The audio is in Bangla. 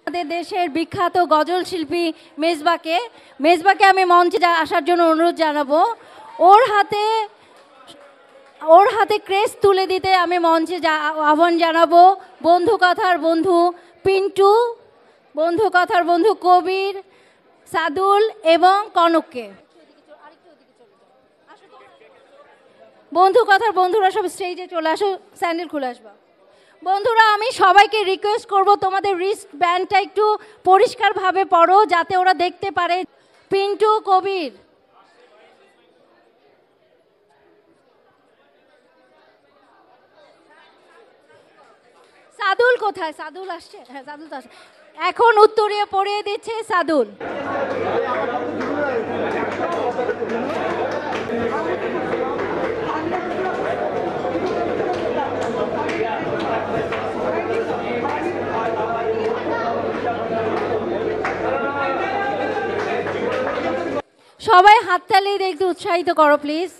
আমাদের দেশের বিখ্যাত গজল শিল্পী মেজবাকে আমি মঞ্চে আসার জন্য অনুরোধ জানাবো। ওর হাতে ক্রেস্ট তুলে দিতে আমি মঞ্চে আহ্বান জানাবো বন্ধু কথার বন্ধু পিন্টু, বন্ধু কথার বন্ধু কবির, সাদুল এবং কনককে। বন্ধু কথার বন্ধুরা সব স্টেজে চলে আসো, স্যান্ডেল খুলে আসবা। বন্ধুরা, আমি সবাইকে রিকোয়েস্ট করব তোমাদের রিস্ট ব্যান্ডটা একটু পরিষ্কারভাবে পরো যাতে ওরা দেখতে পারে। পিন্টু, কবির, সাদুল কোথায়? সাদুল আসছে? হ্যাঁ, সাদুল তো আসছে। এখন উত্তরীয় পড়িয়ে দিচ্ছে সাদুল। সবাই হাততালি দিয়ে একটু উৎসাহিত করো প্লিজ।